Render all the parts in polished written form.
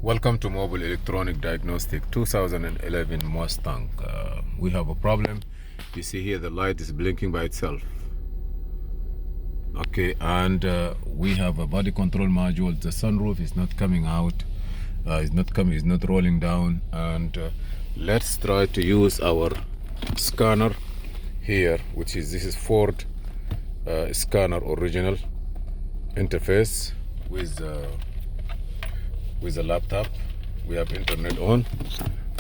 Welcome to Mobile Electronic Diagnostic 2011 Mustang. We have a problem. You see here the light is blinking by itself. Okay, and we have a body control module. The sunroof is not coming out. It's not rolling down. And let's try to use our scanner here, this is Ford scanner original interface with a laptop. We have internet on.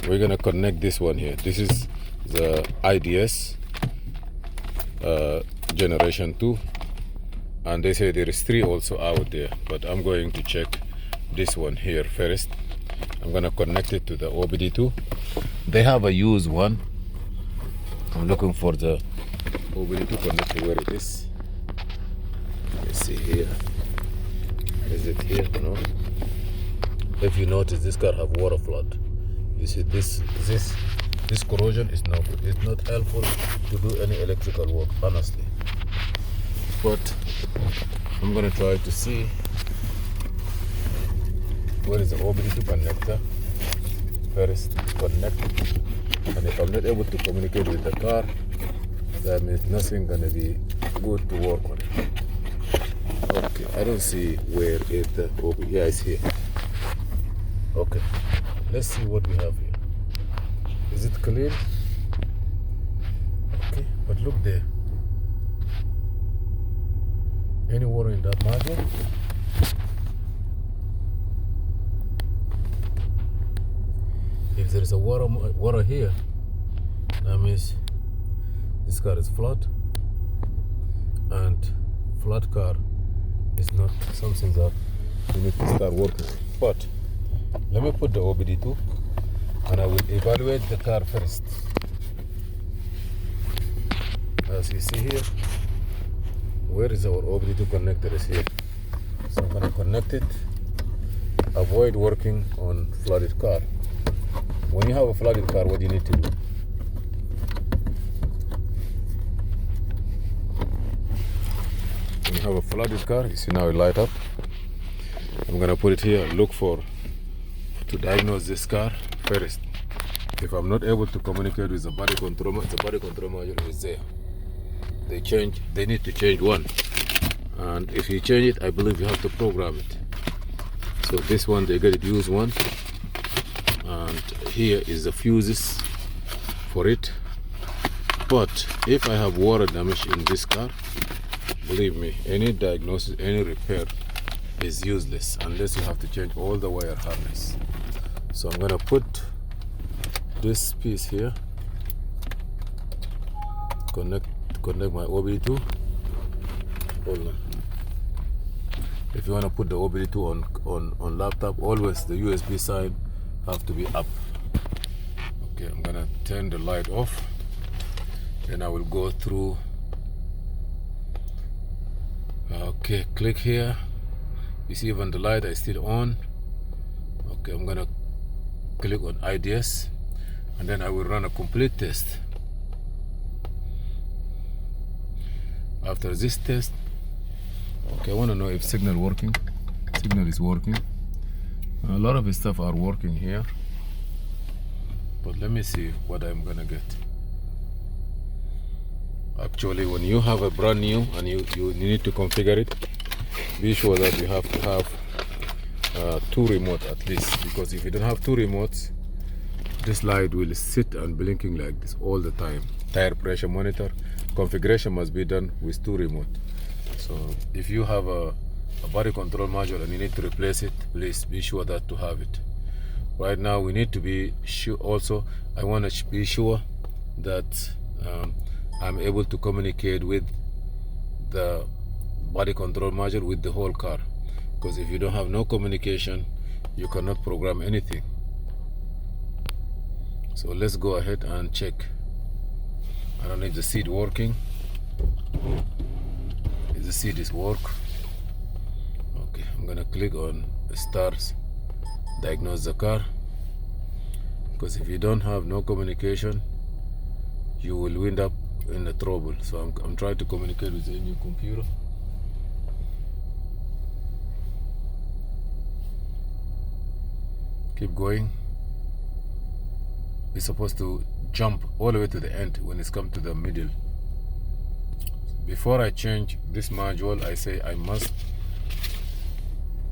We're gonna connect this one here. This is the IDS generation 2, and they say there is 3 also out there, but I'm going to check this one here first. I'm gonna connect it to the OBD2. They have a used one. I'm looking for the OBD2 connector. Where it is? Let's see here. Is it here? No. If you notice, this car have water flood. You see, this corrosion is no good. It's not helpful to do any electrical work, honestly. But I'm gonna try to see where is the OBD2 connector. First connect, and if I'm not able to communicate with the car, that means nothing gonna be good to work on it. Okay, I don't see where is the OBD. Yeah, it's here. Okay, let's see what we have here. Is it clean? Okay, but look there. Any water in that module? If there is a water here, that means this car is flood, and flood car is not something that you need to start working with. But let me put the OBD2 and I will evaluate the car first. As you see here, where is our OBD2 connector? Is here. So I'm going to connect it. Avoid working on flooded car. When you have a flooded car, what do you need to do? When you have a flooded car, you see now it light up. I'm going to put it here, look to diagnose this car first. If I'm not able to communicate with the body control module is there. They need to change one. And if you change it, I believe you have to program it. So this one, they get it used one. And here is the fuses for it. But if I have water damage in this car, believe me, any diagnosis, any repair is useless unless you have to change all the wire harness. So I'm gonna put this piece here, connect my OBD2. Hold on. If you wanna put the OBD2 on laptop, always the USB side have to be up. Okay, I'm gonna turn the light off. Then I will go through. Okay, click here. You see even the light is still on. Okay, I'm gonna click on IDS and then I will run a complete test. After this test, okay, I want to know if signal working. Signal is working. A lot of stuff are working here, but let me see what I'm gonna get. Actually, when you have a brand new and you need to configure it, be sure that you have to have 2 remotes at least, because if you don't have 2 remotes, this light will sit and blinking like this all the time. Tire pressure monitor configuration must be done with 2 remotes. So if you have a body control module and you need to replace it, please be sure that to have it. Right now we need to be sure also, I want to be sure that I'm able to communicate with the body control module with the whole car, because if you don't have no communication, you cannot program anything. So let's go ahead and check. I don't know if the seat working. If the seat is work. Okay, I'm gonna click on start diagnose the car, because if you don't have no communication, you will wind up in the trouble. So I'm trying to communicate with the new computer. keep going. It's supposed to jump all the way to the end when it's come to the middle. Before I change this module, I say I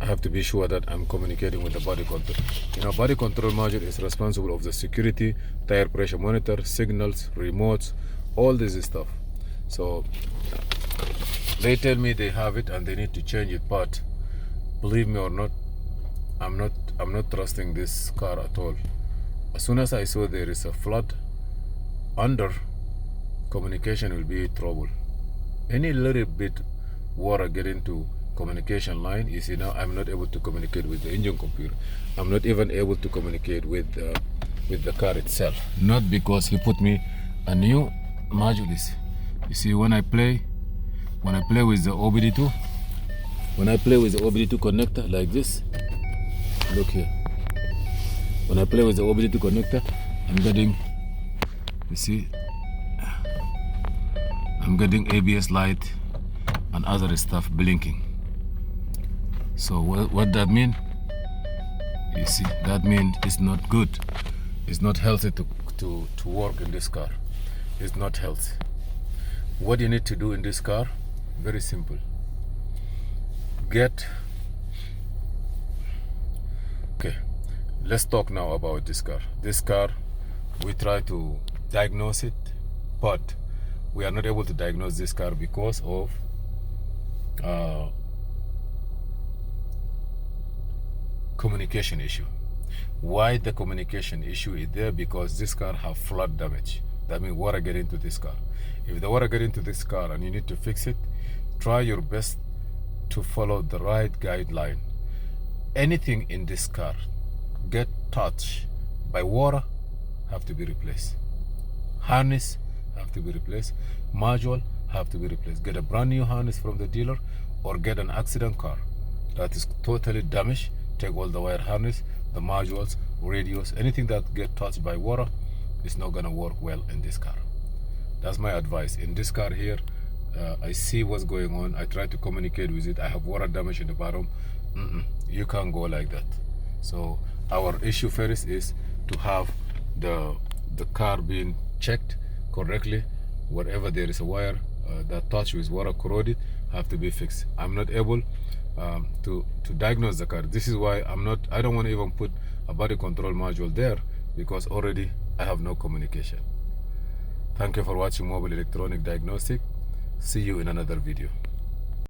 have to be sure that I'm communicating with the body control. Body control module is responsible of the security, tire pressure monitor, signals, remotes, all this stuff. So they tell me they have it and they need to change it, but believe me or not, I'm not trusting this car at all. As soon as I saw there is a flood under, communication will be trouble. Any little bit water get into communication line, you see now I'm not able to communicate with the engine computer. I'm not even able to communicate with the car itself. Not because he put me a new module. You see, when I play with the OBD2, connector like this, look here. When I play with the OBD2 connector, I'm getting, you see, I'm getting ABS light and other stuff blinking. So what that mean? You see, that means it's not good. It's not healthy to work in this car. It's not healthy. What you need to do in this car, very simple. Okay, let's talk now about this car. This car, we try to diagnose it, but we are not able to diagnose this car because of communication issue. Why the communication issue is there? Because this car have flood damage. That means water get into this car. If the water get into this car and you need to fix it, try your best to follow the right guideline. Anything in this car get touched by water have to be replaced. Harness have to be replaced. Module have to be replaced. Get a brand new harness from the dealer or get an accident car that is totally damaged. Take all the wire harness, the modules, radios, anything that get touched by water is not gonna work well in this car. That's my advice. In this car here, I see what's going on. I try to communicate with it. I have water damage in the bottom. You can't go like that. So our issue first is to have the car being checked correctly. Wherever there is a wire that touch with water corroded, have to be fixed. I'm not able to diagnose the car. This is why I don't want to even put a body control module there, because already I have no communication. Thank you for watching Mobile Electronic Diagnostic. See you in another video.